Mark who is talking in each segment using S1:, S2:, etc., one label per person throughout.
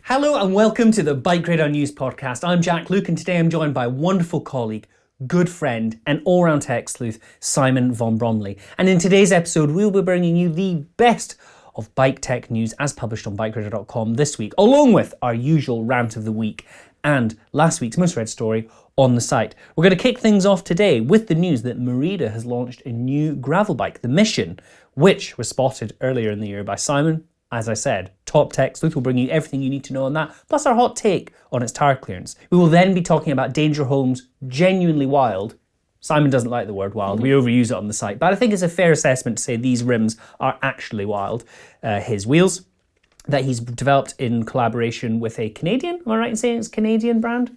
S1: Hello and welcome to the BikeRadar News Podcast. I'm Jack Luke and today I'm joined by a wonderful colleague, good friend and all-round tech sleuth, Simon von Bromley. And in today's episode, we'll be bringing you the best of bike tech news as published on BikeRadar.com this week, along with our usual rant of the week and last week's most read story on the site. We're going to kick things off today with the news that Merida has launched a new gravel bike, the Mission, which was spotted earlier in the year by Simon. As I said, top tech sleuth will bring you everything you need to know on that, plus our hot take on its tyre clearance. We will then be talking about Dangerholm's genuinely wild. Simon doesn't like the word wild, we overuse it on the site, but I think it's a fair assessment to say these rims are actually wild. His wheels that he's developed in collaboration with a Canadian, am I right in saying it's a Canadian brand?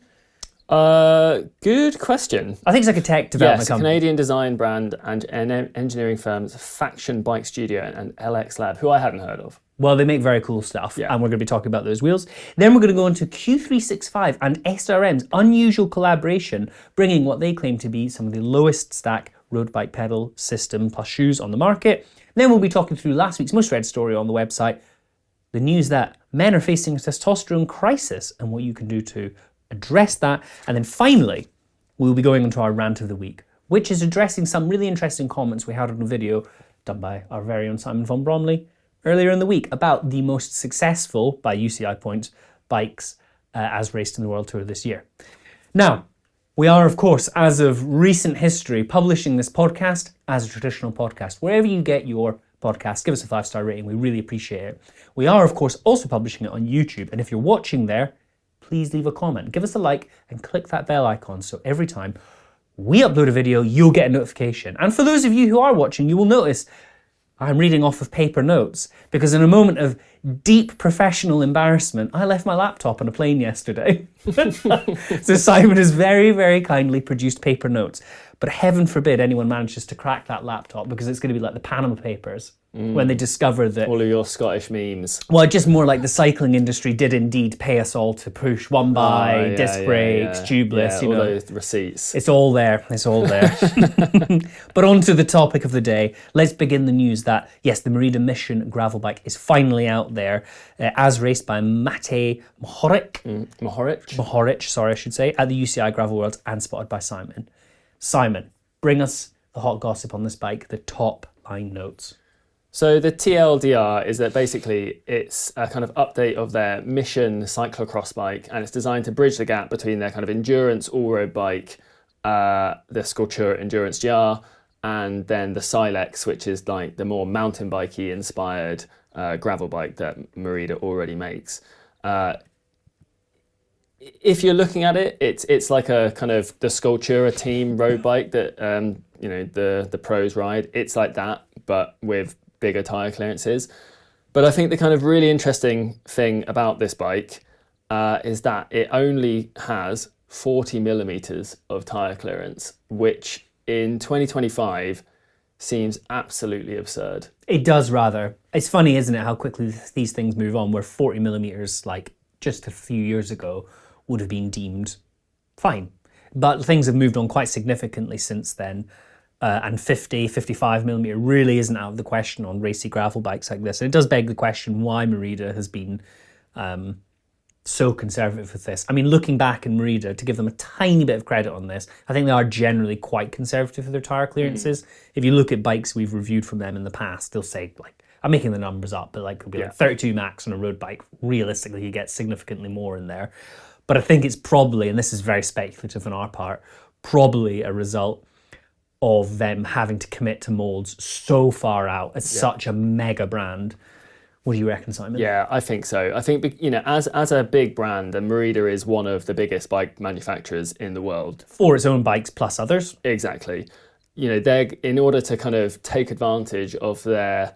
S2: Good question.
S1: I think it's like a tech development company.
S2: Canadian design brand and engineering firms Faction Bike Studio and LX Lab, who I hadn't heard of.
S1: Well, they make very cool stuff, and we're going to be talking about those wheels. Then we're going to go into Q36.5 and SRM's unusual collaboration, bringing what they claim to be some of the lowest stack road bike pedal system plus shoes on the market. Then we'll be talking through last week's most read story on the website, the news that men are facing a testosterone crisis and what you can do to address that. And then finally, we'll be going into our rant of the week, which is addressing some really interesting comments we had on a video done by our very own Simon von Bromley earlier in the week about the most successful, by UCI points, bikes as raced in the World Tour this year. Now, we are, of course, as of recent history, publishing this podcast as a traditional podcast. Wherever you get your podcast, give us a 5-star rating. We really appreciate it. We are, of course, also publishing it on YouTube. And if you're watching there, please leave a comment. Give us a like and click that bell icon so every time we upload a video, you'll get a notification. And for those of you who are watching, you will notice I'm reading off of paper notes because in a moment of deep professional embarrassment, I left my laptop on a plane yesterday. So Simon has very, very kindly produced paper notes. But heaven forbid anyone manages to crack that laptop because it's going to be like the Panama Papers when they discover that...
S2: All of your Scottish memes.
S1: Well, just more like the cycling industry did indeed pay us all to push one by, disc brakes, tubeless,
S2: all those receipts.
S1: It's all there, it's all there. But on to the topic of the day. Let's begin the news that, yes, the Merida Mission gravel bike is finally out there, as raced by Matej Mohoric, sorry, I should say, at the UCI Gravel Worlds and spotted by Simon. Simon, bring us the hot gossip on this bike, the top line notes.
S2: So the TLDR is that basically it's a kind of update of their Mission cyclocross bike, and it's designed to bridge the gap between their kind of endurance all-road bike, the Sculptura Endurance GR, and then the Silex, which is like the more mountain bikey inspired gravel bike that Merida already makes. If you're looking at it, it's like a kind of the Sculptura team road bike that the pros ride. It's like that, but with bigger tyre clearances. But I think the kind of really interesting thing about this bike is that it only has 40mm of tyre clearance, which in 2025 seems absolutely absurd.
S1: It does rather. It's funny, isn't it, how quickly these things move on, where 40mm, like just a few years ago, would have been deemed fine. But things have moved on quite significantly since then. And 55mm really isn't out of the question on racy gravel bikes like this. And it does beg the question why Merida has been so conservative with this. I mean, looking back in Merida, to give them a tiny bit of credit on this, I think they are generally quite conservative with their tyre clearances. If you look at bikes we've reviewed from them in the past, they'll say, like, I'm making the numbers up, but like it'll be like 32 max on a road bike. Realistically, you get significantly more in there. But I think it's probably, and this is very speculative on our part, probably a result of them having to commit to molds so far out as such a mega brand. What do you reckon, Simon?
S2: Yeah, I think so. I think, as a big brand, and Merida is one of the biggest bike manufacturers in the world.
S1: For its own bikes plus others.
S2: Exactly. They're, in order to kind of take advantage of their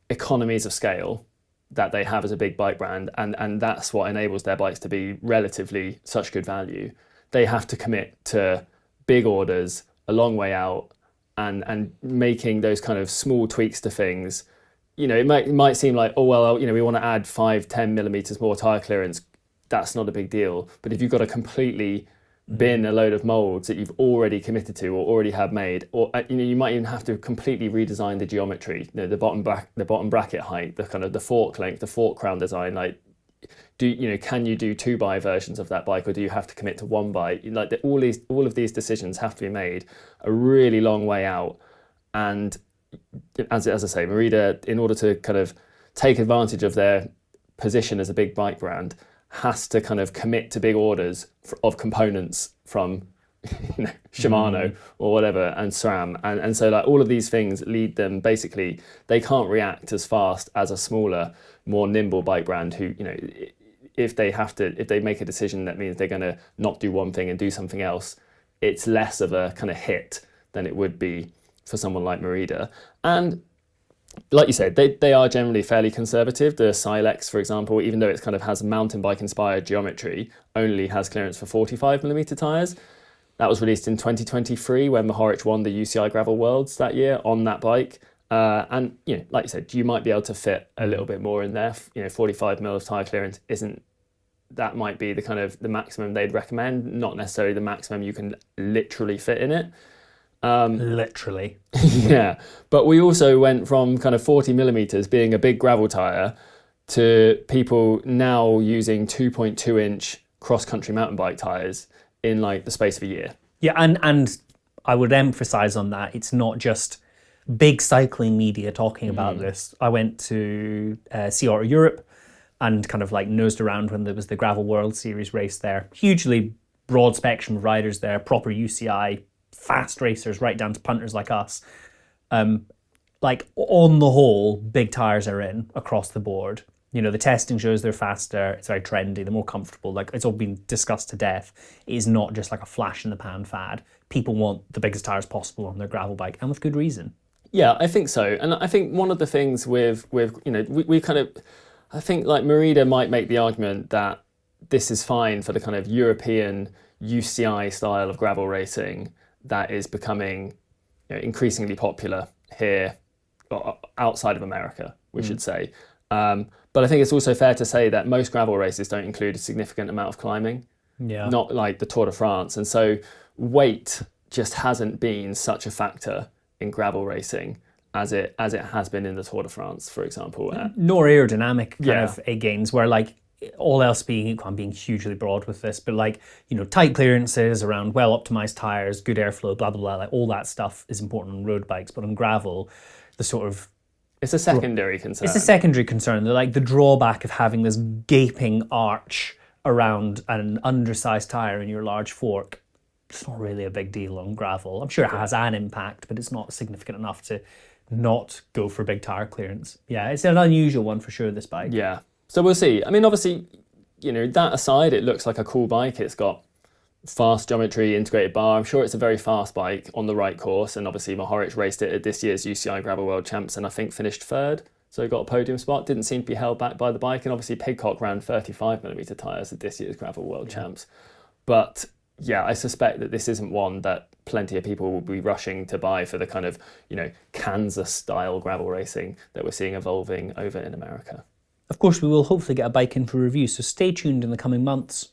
S2: economies of scale that they have as a big bike brand, and that's what enables their bikes to be relatively such good value, they have to commit to big orders a long way out and making those kind of small tweaks to things. It might seem like, oh, well, we want to add 5-10mm more tyre clearance. That's not a big deal. But if you've got to completely bin a load of molds that you've already committed to or already have made, or you might even have to completely redesign the geometry, the bottom bracket height, the kind of the fork length, the fork crown design. Like, can you do 2-by versions of that bike, or do you have to commit to 1-by? Like all of these decisions have to be made a really long way out. And as I say, Merida, in order to kind of take advantage of their position as a big bike brand, has to kind of commit to big orders of components from Shimano or whatever, and SRAM, and so like all of these things lead them, basically they can't react as fast as a smaller, more nimble bike brand who, if they make a decision that means they're going to not do one thing and do something else, it's less of a kind of hit than it would be for someone like Merida. And like you said, they are generally fairly conservative. The Silex, for example, even though it kind of has mountain bike inspired geometry, only has clearance for 45mm tyres. That was released in 2023 when Mohoric won the UCI Gravel Worlds that year on that bike. And like you said, you might be able to fit a little bit more in there. 45mm of tyre clearance that might be the kind of the maximum they'd recommend, not necessarily the maximum you can literally fit in it.
S1: Literally.
S2: Yeah, but we also went from kind of 40mm being a big gravel tyre to people now using 2.2-inch cross-country mountain bike tyres in like the space of a year.
S1: Yeah, and I would emphasize on that, it's not just big cycling media talking about this. I went to Sea Otter Europe and kind of like nosed around when there was the Gravel World Series race there. Hugely broad spectrum of riders there, proper UCI, fast racers right down to punters like us. Like on the whole, big tyres are in across the board. The testing shows they're faster, it's very trendy, they're more comfortable. Like it's all been discussed to death. It is not just like a flash in the pan fad. People want the biggest tyres possible on their gravel bike, and with good reason.
S2: Yeah, I think so. And I think one of the things with we kind of, I think like Merida might make the argument that this is fine for the kind of European UCI style of gravel racing that is becoming increasingly popular here, outside of America, we should say. But I think it's also fair to say that most gravel races don't include a significant amount of climbing. Yeah. Not like the Tour de France. And so weight just hasn't been such a factor in gravel racing as it has been in the Tour de France, for example.
S1: Nor aerodynamic kind of gains, where like all else being equal, I'm being hugely broad with this, but like, tight clearances around well-optimized tyres, good airflow, blah, blah, blah, like all that stuff is important on road bikes. But on gravel, the sort of...
S2: It's a secondary concern.
S1: It's a secondary concern. They're like the drawback of having this gaping arch around an undersized tyre in your large fork. It's not really a big deal on gravel. I'm sure it has an impact, but it's not significant enough to not go for big tyre clearance. Yeah, it's an unusual one for sure, this bike.
S2: Yeah. So we'll see. I mean, obviously, that aside, it looks like a cool bike. It's got fast geometry, integrated bar. I'm sure it's a very fast bike on the right course. And obviously, Mohoric raced it at this year's UCI Gravel World Champs and I think finished third. So got a podium spot. Didn't seem to be held back by the bike. And obviously, Pidcock ran 35mm tyres at this year's Gravel World Champs. But yeah, I suspect that this isn't one that plenty of people will be rushing to buy for the kind of, Kansas-style gravel racing that we're seeing evolving over in America.
S1: Of course, we will hopefully get a bike in for review, so stay tuned in the coming months,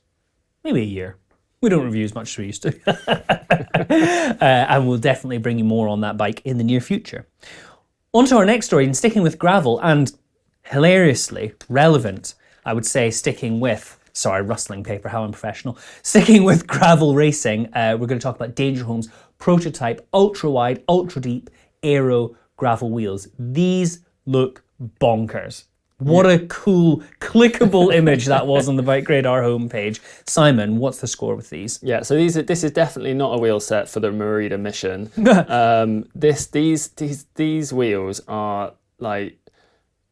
S1: maybe a year. We don't review as much as we used to. And we'll definitely bring you more on that bike in the near future. On to our next story, and sticking with gravel, and hilariously relevant, I would say, sticking with... Sorry, rustling paper, how unprofessional. Sticking with gravel racing, we're going to talk about Dangerholm's prototype ultra-wide, ultra-deep Aero gravel wheels. These look bonkers. What a cool, clickable image that was on the BikeRadar homepage. Simon, what's the score with these?
S2: Yeah, so this is definitely not a wheel set for the Merida mission. These wheels are like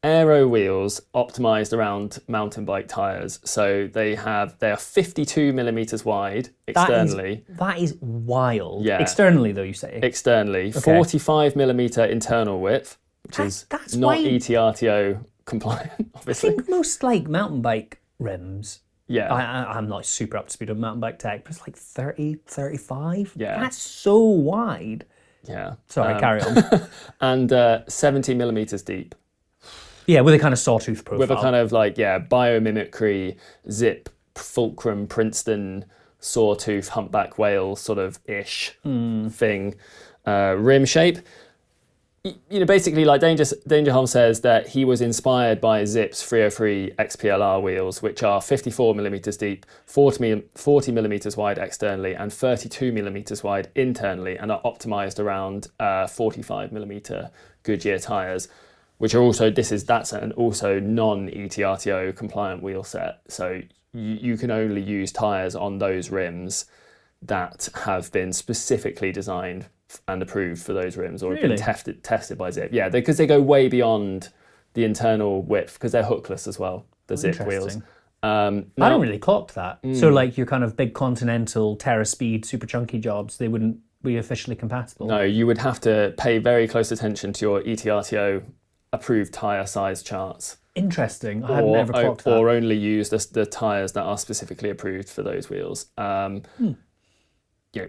S2: Aero wheels optimized around mountain bike tires. So they are 52mm wide externally.
S1: That is wild.
S2: Yeah.
S1: Externally, though, you say?
S2: Externally. Okay. 45mm internal width, which is not ETRTO compliant, obviously.
S1: I think most like mountain bike rims.
S2: Yeah.
S1: I'm not super up to speed on mountain bike tech, but it's like 30, 35.
S2: Yeah.
S1: That's so wide.
S2: Yeah.
S1: Sorry, carry on.
S2: And 70mm deep.
S1: Yeah, with a kind of sawtooth profile.
S2: With a kind of like, biomimicry, zip, fulcrum, Princeton, sawtooth, humpback whale sort of ish thing, rim shape. basically, like Dangerholm says that he was inspired by Zip's 303 XPLR wheels, which are 54mm deep, 40mm wide externally, and 32mm wide internally, and are optimized around 45mm Goodyear tires, which are also that's an also non-ETRTO compliant wheel set. So you can only use tires on those rims that have been specifically designed and approved for those rims, or have been tested by Zip. Yeah, because they go way beyond the internal width, because they're hookless as well, the Zip wheels.
S1: I don't really clock that. So like your kind of big Continental, Terra Speed, super chunky jobs, they wouldn't be officially compatible?
S2: No, you would have to pay very close attention to your ETRTO approved tyre size charts.
S1: Interesting. I hadn't ever clocked that.
S2: Or only use the tyres that are specifically approved for those wheels.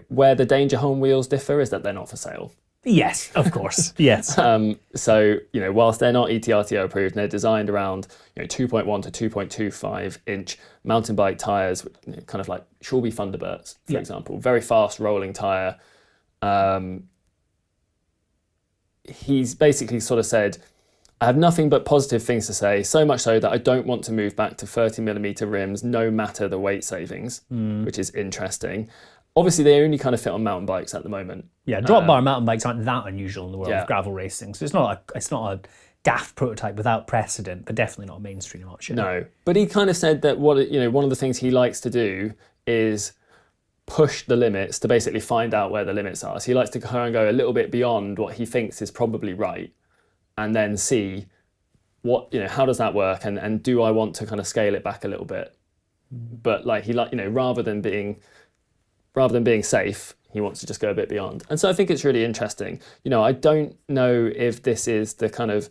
S2: Where the Dangerholm wheels differ is that they're not for sale.
S1: Yes, of course. Yes.
S2: So, whilst they're not ETRTO approved, and they're designed around 2.1 to 2.25 inch mountain bike tyres, kind of like Shawby Thunderbirds, for example. Very fast rolling tyre. He's basically sort of said, I have nothing but positive things to say, so much so that I don't want to move back to 30mm rims, no matter the weight savings, which is interesting. Obviously, they only kind of fit on mountain bikes at the moment.
S1: Yeah, drop bar mountain bikes aren't that unusual in the world of gravel racing. So it's not a daft prototype without precedent, but definitely not a mainstream option.
S2: No, but he kind of said that one of the things he likes to do is push the limits to basically find out where the limits are. So he likes to kind of go a little bit beyond what he thinks is probably right, and then see how does that work, and do I want to kind of scale it back a little bit? But rather than being safe, he wants to just go a bit beyond. And so I think it's really interesting. I don't know if this is the kind of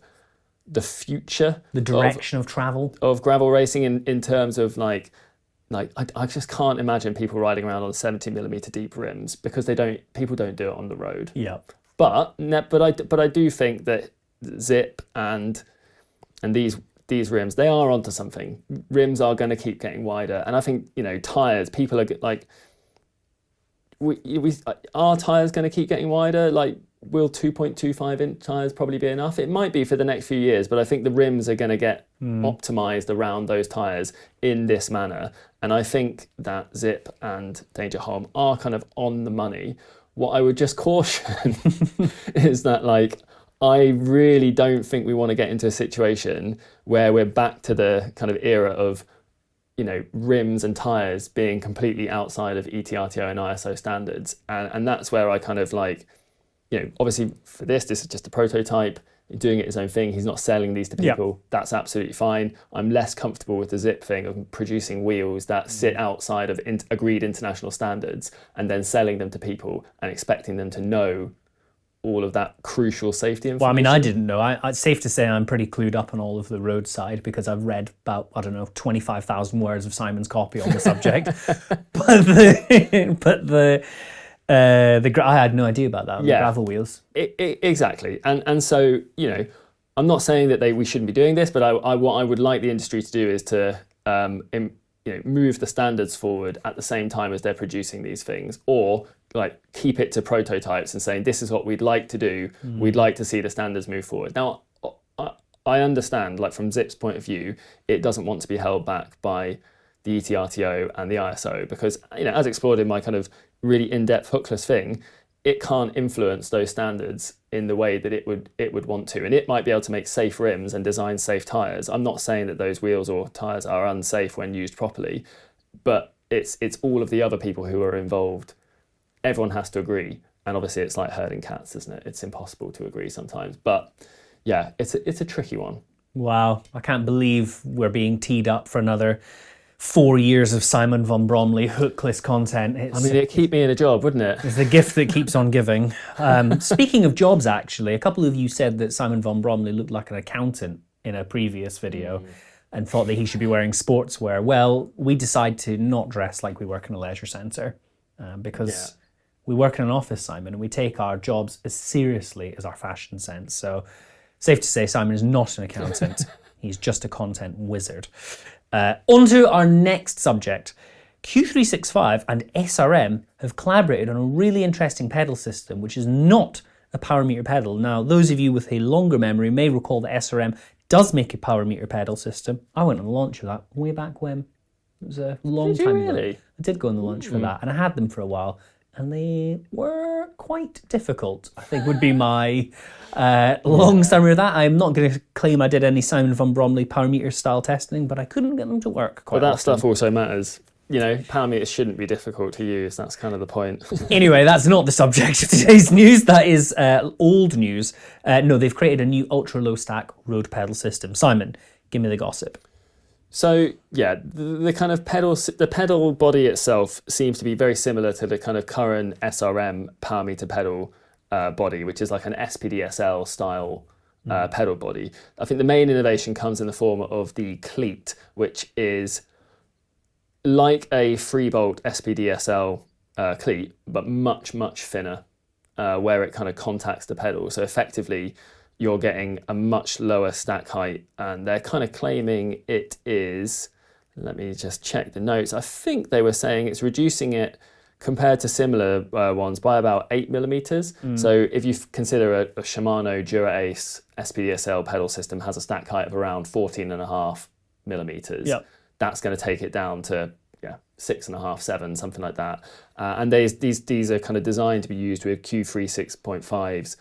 S2: the future,
S1: the direction of travel
S2: of gravel racing in terms of like I just can't imagine people riding around on 70mm deep rims, because people don't do it on the road.
S1: Yeah.
S2: But I do think that Zip and these rims, they are onto something. Rims are going to keep getting wider, and I think tires. People are like, are tires going to keep getting wider? Like, will 2.25 inch tires probably be enough? It might be for the next few years, but I think the rims are going to get optimized around those tires in this manner. And I think that Zip and Dangerholm are kind of on the money. What I would just caution is that, I really don't think we want to get into a situation where we're back to the kind of era of rims and tyres being completely outside of ETRTO and ISO standards. And that's where I kind of obviously for this is just a prototype, doing it his own thing. He's not selling these to people. Yep. That's absolutely fine. I'm less comfortable with the Zip thing of producing wheels that sit outside of agreed international standards and then selling them to people and expecting them to know all of that crucial safety information.
S1: Well, I mean, I didn't know. It's safe to say I'm pretty clued up on all of the roadside, because I've read about, 25,000 words of Simon's copy on the subject. I had no idea about that. The gravel wheels.
S2: Exactly. And so, I'm not saying that we shouldn't be doing this, but what I would like the industry to do is to move the standards forward at the same time as they're producing these things, or keep it to prototypes and saying, this is what we'd like to do. We'd like to see the standards move forward. Now, I understand, from Zip's point of view, it doesn't want to be held back by the ETRTO and the ISO, because, as explored in my kind of really in-depth hookless thing, it can't influence those standards in the way that it would want to. And it might be able to make safe rims and design safe tyres. I'm not saying that those wheels or tyres are unsafe when used properly, but it's all of the other people who are involved. Everyone has to agree. And obviously it's like herding cats, isn't it? It's impossible to agree sometimes. But yeah, it's a tricky one.
S1: Wow, I can't believe we're being teed up for another 4 years of Simon von Bromley hookless content.
S2: It'd keep me in a job, wouldn't it?
S1: It's the gift that keeps on giving. Speaking of jobs, actually, a couple of you said that Simon von Bromley looked like an accountant in a previous video and thought that he should be wearing sportswear. Well, we decide to not dress like we work in a leisure centre because we work in an office, Simon, and we take our jobs as seriously as our fashion sense. So safe to say Simon is not an accountant. He's just a content wizard. On to our next subject. Q36.5 and SRM have collaborated on a really interesting pedal system, which is not a power meter pedal. Now, those of you with a longer memory may recall that SRM does make a power meter pedal system. I went on the launch of that way back when. It was a long
S2: Did you
S1: time
S2: really?
S1: ago. I did go on the launch for that, and I had them for a while, and they were quite difficult, I think would be my long summary of that. I'm not going to claim I did any Simon von Bromley power meter style testing, but I couldn't get them to work quite
S2: But that
S1: often.
S2: stuff also matters. You know, power meters shouldn't be difficult to use. That's kind of the point.
S1: Anyway, that's not the subject of today's news. That is old news. No, they've created a new ultra low stack road pedal system. Simon, give me the gossip.
S2: So yeah, the kind of the pedal body itself seems to be very similar to the kind of current SRM power meter pedal body, which is like an SPDSL style pedal body. I think the main innovation comes in the form of the cleat, which is like a 3-bolt SPDSL cleat, but much, much thinner, where it kind of contacts the pedal. So effectively, you're getting a much lower stack height, and they're kind of claiming it is, let me just check the notes, I think they were saying it's reducing it compared to similar ones by about 8 millimeters. So if you consider a Shimano Dura Ace SPDSL pedal system has a stack height of around 14.5 millimeters, that's going to take it down to 6.5, 7, something like that. And these are kind of designed to be used with Q36.5's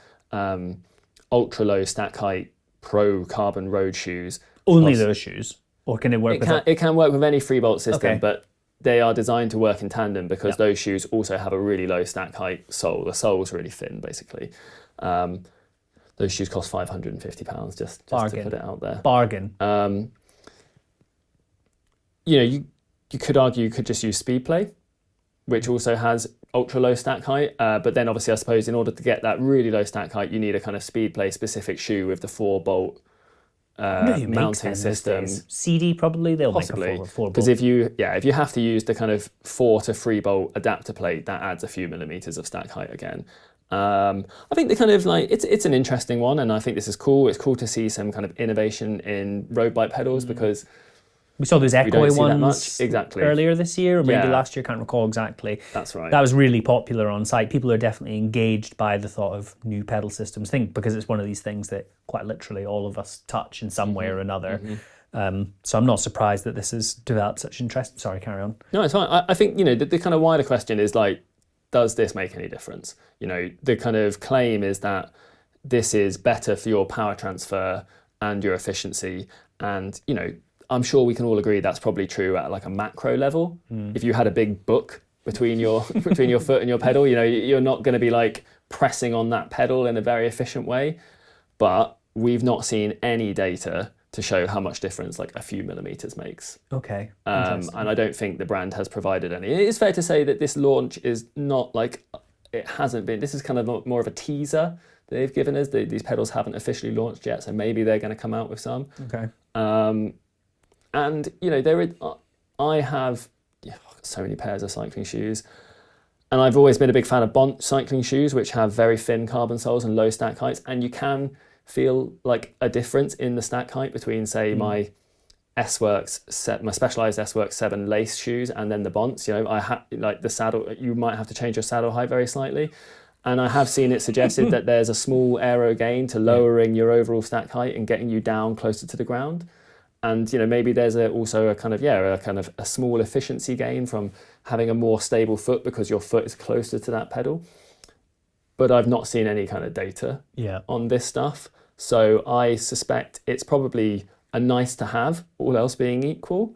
S2: ultra low stack height pro carbon road shoes.
S1: Only those shoes, or can it work with
S2: it can work with any 3-bolt system,
S1: Okay.
S2: but they are designed to work in tandem because those shoes also have a really low stack height sole. The sole's really thin, basically. Those shoes cost £550, just to put it out there.
S1: Bargain.
S2: You could argue you could just use Speedplay, which also has ultra low stack height, but then obviously I suppose in order to get that really low stack height, you need a kind of Speedplay specific shoe with the 4-bolt mounting system.
S1: CD probably, they'll
S2: Possibly,
S1: make a 4-bolt.
S2: because if you have to use the kind of 4 to 3-bolt adapter plate, that adds a few millimeters of stack height again. I think the kind of like it's an interesting one, and I think this is cool. It's cool to see some kind of innovation in road bike pedals because
S1: we saw those Echo ones
S2: exactly
S1: earlier this year, or maybe last year, can't recall exactly.
S2: That's right.
S1: That was really popular on site. People are definitely engaged by the thought of new pedal systems. Because it's one of these things that quite literally all of us touch in some way or another. So I'm not surprised that this has developed such interest. Sorry, carry on.
S2: No, it's fine. I think, the kind of wider question is like, does this make any difference? The kind of claim is that this is better for your power transfer and your efficiency. And, I'm sure we can all agree that's probably true at like a macro level. If you had a big book between your foot and your pedal, you're not going to be like pressing on that pedal in a very efficient way. But we've not seen any data to show how much difference like a few millimeters makes.
S1: Okay.
S2: And I don't think the brand has provided any. It is fair to say that this launch is not like, it hasn't been, this is kind of more of a teaser they've given us. These pedals haven't officially launched yet, so maybe they're going to come out with some.
S1: Okay.
S2: And I have so many pairs of cycling shoes, and I've always been a big fan of Bont cycling shoes, which have very thin carbon soles and low stack heights, and you can feel like a difference in the stack height between, say, my my Specialized S-Works 7 lace shoes and then the Bonts. I like the saddle. You might have to change your saddle height very slightly. And I have seen it suggested that there's a small aero gain to lowering your overall stack height and getting you down closer to the ground. And maybe there's also a kind of a small efficiency gain from having a more stable foot because your foot is closer to that pedal. But I've not seen any kind of data on this stuff. So I suspect it's probably a nice to have, all else being equal.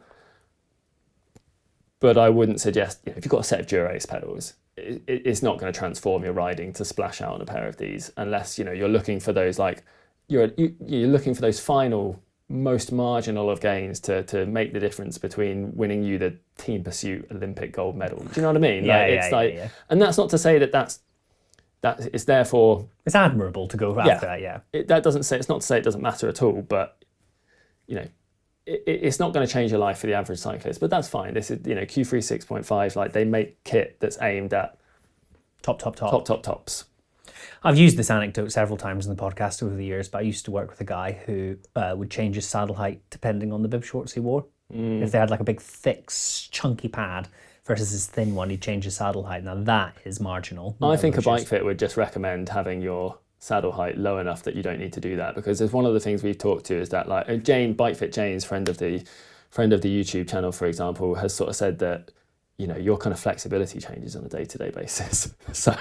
S2: But I wouldn't suggest, if you've got a set of Dura Ace pedals, it's not going to transform your riding to splash out on a pair of these, unless you're looking for those you're looking for those final, most marginal of gains to make the difference between winning you the team pursuit Olympic gold medal. Do you know what I mean?
S1: Yeah.
S2: And that's not to say that it's therefore
S1: it's admirable to go after that. Yeah.
S2: It's not to say it doesn't matter at all, but it's not going to change your life for the average cyclist. But that's fine. This is Q36.5. Like, they make kit that's aimed at tops.
S1: I've used this anecdote several times in the podcast over the years, but I used to work with a guy who would change his saddle height depending on the bib shorts he wore. If they had like a big, thick, chunky pad versus his thin one, he'd change his saddle height. Now that is marginal.
S2: I think a bike fit would just recommend having your saddle height low enough that you don't need to do that. Because there's one of the things we've talked to is that, like, Jane, BikeFit Jane's friend of the YouTube channel, for example, has sort of said that, you know, your kind of flexibility changes on a day-to-day basis. So,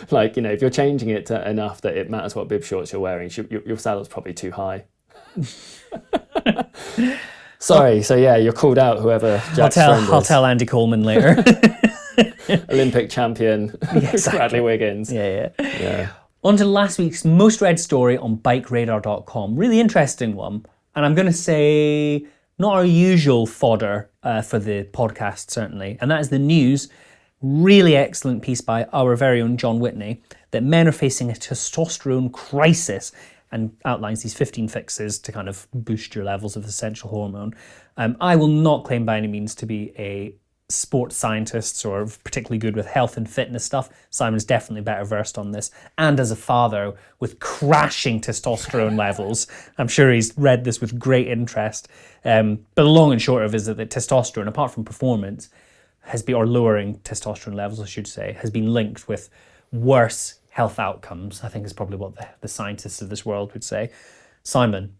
S2: like, you know, if you're changing it to enough that it matters what bib shorts you're wearing, your saddle's probably too high. Sorry, so yeah, you're called out, whoever Jack's friend is.
S1: I'll tell Andy Coleman later.
S2: Olympic champion, exactly. Bradley Wiggins.
S1: Yeah. On to last week's most read story on BikeRadar.com. Really interesting one. And I'm going to say not our usual fodder for the podcast, certainly. And that is the news, really excellent piece by our very own John Whitney, that men are facing a testosterone crisis, and outlines these 15 fixes to kind of boost your levels of the essential hormone. I will not claim by any means to be a sports scientist or particularly good with health and fitness stuff. Simon's definitely better versed on this. And as a father with crashing testosterone levels, I'm sure he's read this with great interest. But the long and short of it is that testosterone, apart from performance, has been, or lowering testosterone levels, I should say, has been linked with worse health outcomes, I think is probably what the scientists of this world would say. Simon,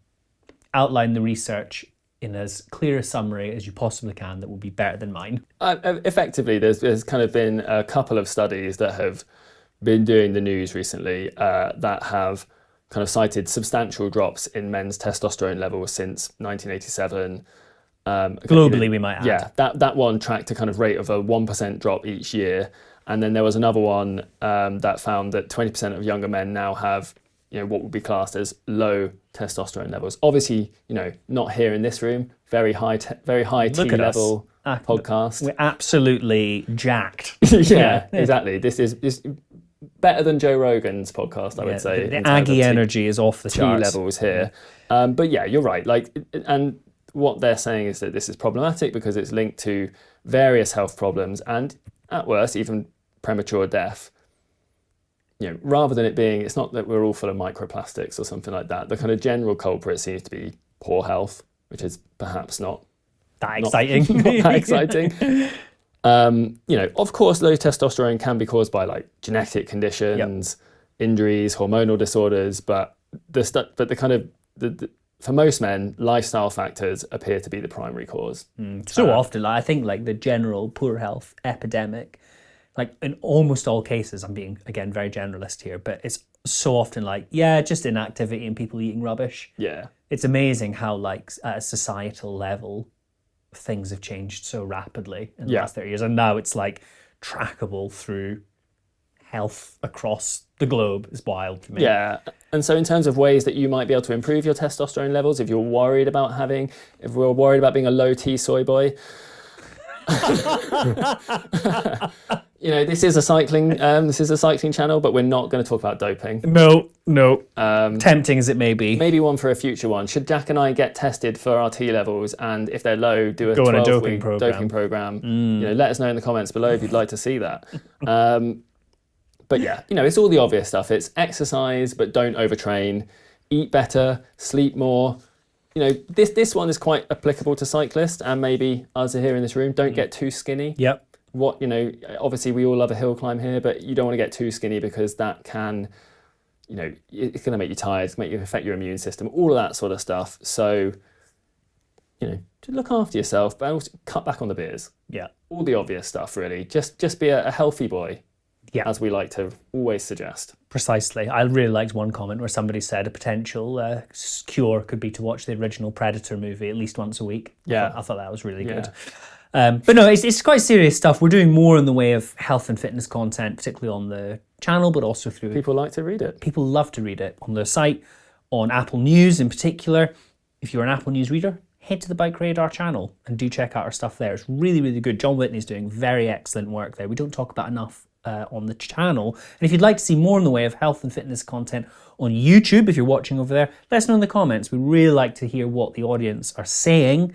S1: outline the research in as clear a summary as you possibly can that will be better than mine.
S2: Effectively, there's kind of been a couple of studies that have been doing the news recently that have kind of cited substantial drops in men's testosterone levels since 1987.
S1: Globally, we might add.
S2: Yeah, that one tracked a kind of rate of a 1% drop each year. And then there was another one that found that 20% of younger men now have, you know, what would be classed as low testosterone levels. Obviously, you know, not here in this room. Very high T level podcast.
S1: We're absolutely jacked.
S2: yeah, exactly. This is better than Joe Rogan's podcast, I would say.
S1: The Aggie energy is off the charts.
S2: Levels here. But yeah, you're right. Like, and what they're saying is that this is problematic because it's linked to various health problems and, at worst, even premature death. You know, rather than it being, it's not that we're all full of microplastics or something like that. The kind of general culprit seems to be poor health, which is perhaps not
S1: exciting.
S2: Not that exciting. You know, of course, low testosterone can be caused by like genetic conditions, injuries, hormonal disorders, but for most men, lifestyle factors appear to be the primary cause.
S1: So often, I think like the general poor health epidemic, like in almost all cases, I'm being, again, very generalist here, but it's so often like, just inactivity and people eating rubbish.
S2: Yeah.
S1: It's amazing how like at a societal level, things have changed so rapidly in the last 30 years. And now it's like trackable through health across the globe. Is wild to me.
S2: Yeah. And so in terms of ways that you might be able to improve your testosterone levels, if we're worried about being a low T soy boy, you know, this is a cycling channel, but we're not going to talk about doping.
S1: No. Tempting as it may be.
S2: Maybe one for a future one. Should Jack and I get tested for our T levels, and if they're low, do a
S1: Go on a
S2: 12-week
S1: doping
S2: program? You know, let us know in the comments below if you'd like to see that. But yeah, you know, it's all the obvious stuff. It's exercise, but don't overtrain. Eat better, sleep more. You know, this one is quite applicable to cyclists and maybe us here in this room. Don't get too skinny.
S1: Yep.
S2: You know, obviously we all love a hill climb here, but you don't want to get too skinny because that can, you know, it's going to make you tired, affect your immune system, all of that sort of stuff. So, you know, to look after yourself, but also cut back on the beers.
S1: Yeah.
S2: All the obvious stuff, really. Just be a healthy boy.
S1: Yeah.
S2: As we like to always suggest.
S1: Precisely. I really liked one comment where somebody said a potential cure could be to watch the original Predator movie at least once a week.
S2: Yeah.
S1: I thought that was really good. But no, it's quite serious stuff. We're doing more in the way of health and fitness content, particularly on the channel, but also through...
S2: People like to read it.
S1: People love to read it on the site, on Apple News in particular. If you're an Apple News reader, head to the BikeRadar channel and do check out our stuff there. It's really, really good. John Whitney's doing very excellent work there. We don't talk about enough on the channel. And if you'd like to see more in the way of health and fitness content on YouTube, if you're watching over there, let us know in the comments. We really like to hear what the audience are saying,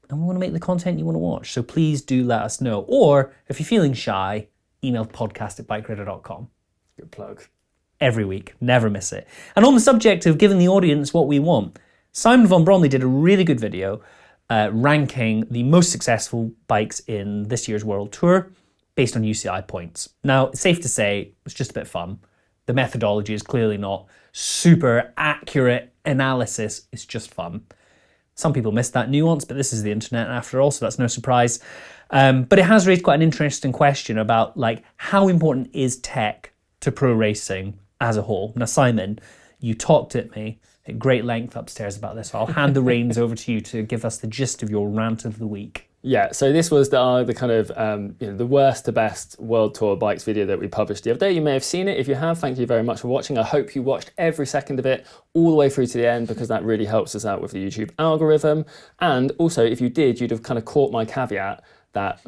S1: and we want to make the content you want to watch. So please do let us know. Or if you're feeling shy, email podcast@bikeradar.com.
S2: Good plug.
S1: Every week. Never miss it. And on the subject of giving the audience what we want, Simon von Bromley did a really good video ranking the most successful bikes in this year's World Tour based on UCI points. Now, it's safe to say it's just a bit fun. The methodology is clearly not super accurate analysis. It's just fun. Some people miss that nuance, but this is the internet after all, so that's no surprise. But it has raised quite an interesting question about like how important is tech to pro racing as a whole. Now, Simon, you talked at me at great length upstairs about this. So I'll hand the reins over to you to give us the gist of your rant of the week.
S2: Yeah, so this was the kind of the worst to best World Tour bikes video that we published the other day. You may have seen it. If you have, thank you very much for watching. I hope you watched every second of it all the way through to the end, because that really helps us out with the YouTube algorithm. And also, if you did, you'd have kind of caught my caveat that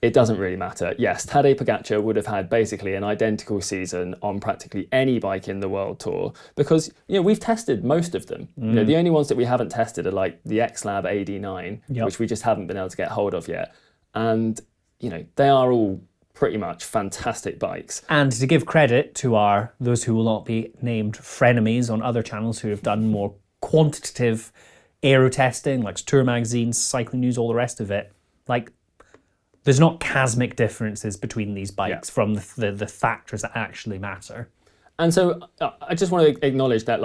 S2: it doesn't really matter. Yes, Tadej Pogačar would have had basically an identical season on practically any bike in the World Tour, because we've tested most of them. The only ones that we haven't tested are like the X-Lab AD9, which we just haven't been able to get hold of yet. And they are all pretty much fantastic bikes.
S1: And to give credit to those who will not be named frenemies on other channels who have done more quantitative aero testing, like Tour Magazine, Cycling News, all the rest of it, like, there's not cosmic differences between these bikes from the factors that actually matter.
S2: And so I just want to acknowledge that,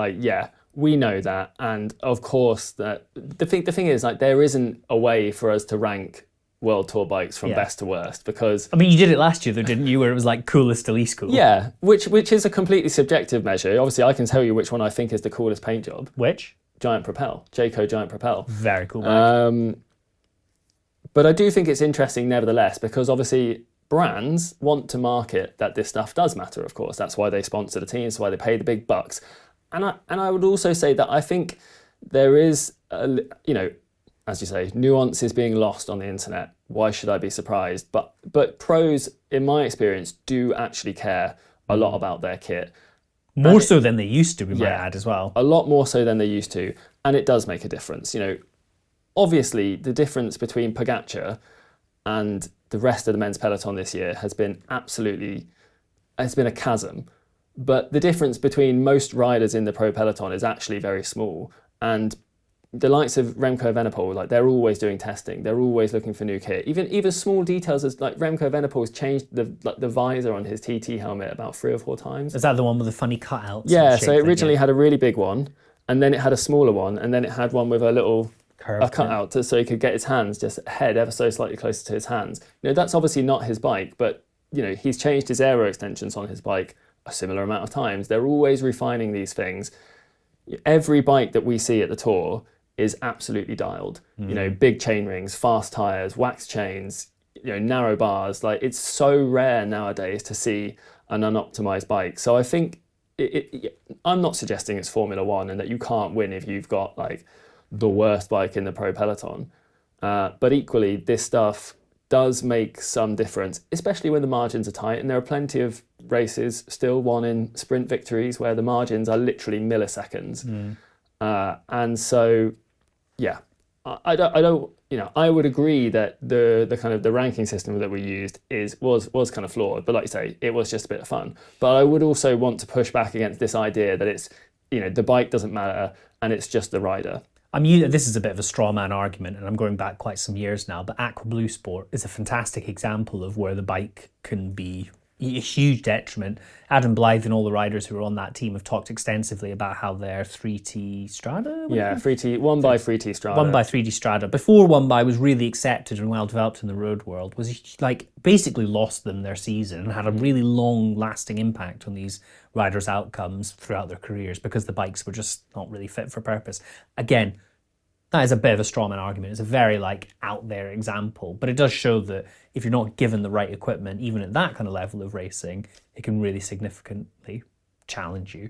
S2: we know that. And of course, that the thing is, like, there isn't a way for us to rank World Tour bikes from best to worst, because...
S1: I mean, you did it last year, though, didn't you? Where it was like coolest to least cool.
S2: Yeah, which is a completely subjective measure. Obviously, I can tell you which one I think is the coolest paint job.
S1: Which?
S2: Giant Propel. Jayco Giant Propel.
S1: Very cool bike.
S2: But I do think it's interesting nevertheless, because obviously brands want to market that this stuff does matter, of course. That's why they sponsor the teams, that's why they pay the big bucks. And I would also say that I think there is, as you say, nuance is being lost on the internet. Why should I be surprised? But pros, in my experience, do actually care a lot about their kit.
S1: More so than they used to, we might add as well.
S2: A lot more so than they used to. And it does make a difference. Obviously, the difference between Pogačar and the rest of the men's peloton this year has been a chasm. But the difference between most riders in the pro peloton is actually very small. And the likes of Remco Evenepoel, like, they're always doing testing. They're always looking for new kit. Even small details, as like Remco Evenepoel's changed the visor on his TT helmet about 3 or 4 times.
S1: Is that the one with the funny cutouts?
S2: Yeah, so it originally had a really big one, and then it had a smaller one, and then it had one with a little... a cutout so he could get his hands just head ever so slightly closer to his hands. That's obviously not his bike, but he's changed his aero extensions on his bike a similar amount of times. They're always refining these things. Every bike that we see at the Tour is absolutely dialed. Big chain rings, fast tires, wax chains, narrow bars. Like, it's so rare nowadays to see an unoptimized bike. So I think I'm not suggesting it's Formula One and that you can't win if you've got like the worst bike in the pro peloton. But equally, this stuff does make some difference, especially when the margins are tight. And there are plenty of races still won in sprint victories where the margins are literally milliseconds. And so, I don't. I would agree that the kind of the ranking system that we used was kind of flawed. But like you say, it was just a bit of fun. But I would also want to push back against this idea that it's the bike doesn't matter and it's just the rider.
S1: This is a bit of a straw man argument, and I'm going back quite some years now, but Aqua Blue Sport is a fantastic example of where the bike can be a huge detriment. Adam Blythe and all the riders who are on that team have talked extensively about how their 3T Strada?
S2: 1x3T Strada.
S1: 1x3T Strada, before 1x was really accepted and well developed in the road world, was like basically lost them their season and had a really long lasting impact on these riders' outcomes throughout their careers because the bikes were just not really fit for purpose. Again, that is a bit of a strawman argument. It's a very out there example, but it does show that if you're not given the right equipment, even at that kind of level of racing, it can really significantly challenge you.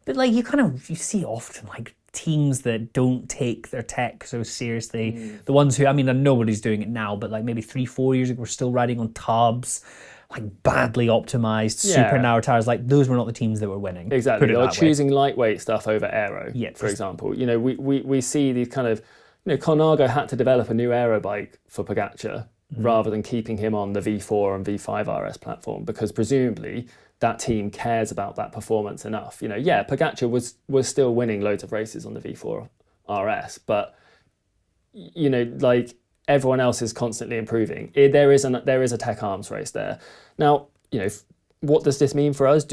S1: But you see often teams that don't take their tech so seriously. The ones who, nobody's doing it now, but maybe 3-4 years ago, were still riding on tubs, badly optimized, super narrow tires. Those were not the teams that were winning.
S2: Exactly. They were choosing lightweight stuff over aero, for example. We see these kind of, Colnago had to develop a new aero bike for Pogačar rather than keeping him on the V4 and V5 RS platform, because presumably that team cares about that performance enough. Pogačar was still winning loads of races on the V4 RS, but everyone else is constantly improving. There is a tech arms race there. Now, what does this mean for us?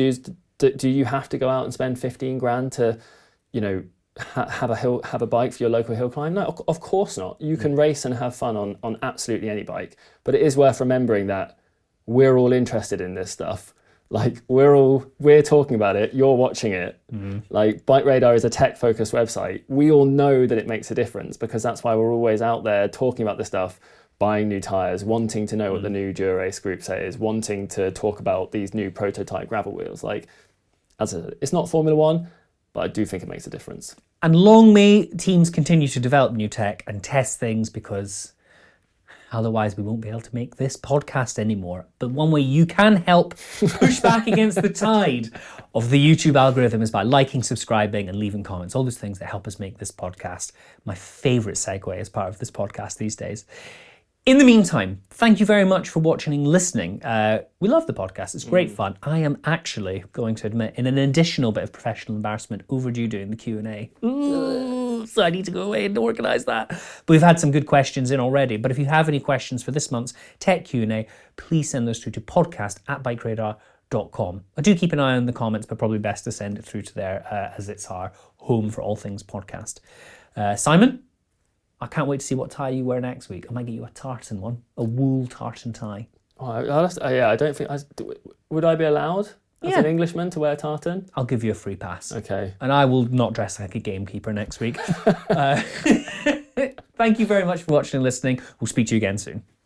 S2: do you have to go out and spend 15 grand to, have a bike for your local hill climb? No, of course not. You can race and have fun on absolutely any bike, but it is worth remembering that we're all interested in this stuff. Like we're talking about it, you're watching it. Like BikeRadar is a tech-focused website. We all know that it makes a difference, because that's why we're always out there talking about this stuff, buying new tires, wanting to know what the new Dura-Ace group set is, wanting to talk about these new prototype gravel wheels. Like, as I said, it's not Formula One, but I do think it makes a difference.
S1: And long may teams continue to develop new tech and test things, because otherwise we won't be able to make this podcast anymore. But one way you can help push back against the tide of the YouTube algorithm is by liking, subscribing, and leaving comments. All those things that help us make this podcast my favourite segue as part of this podcast these days. In the meantime, thank you very much for watching and listening. We love the podcast. It's great fun. I am actually going to admit, in an additional bit of professional embarrassment, overdue doing the Q&A. So I need to go away and organise that. But we've had some good questions in already. But if you have any questions for this month's Tech Q&A, please send those through to podcast@bikeradar.com. I do keep an eye on the comments, but probably best to send it through to there, as it's our home for all things podcast. Simon? I can't wait to see what tie you wear next week. I might get you a tartan one, a wool tartan tie.
S2: I don't think... would I be allowed as an Englishman to wear tartan?
S1: I'll give you a free pass.
S2: Okay.
S1: And I will not dress like a gamekeeper next week. Thank you very much for watching and listening. We'll speak to you again soon.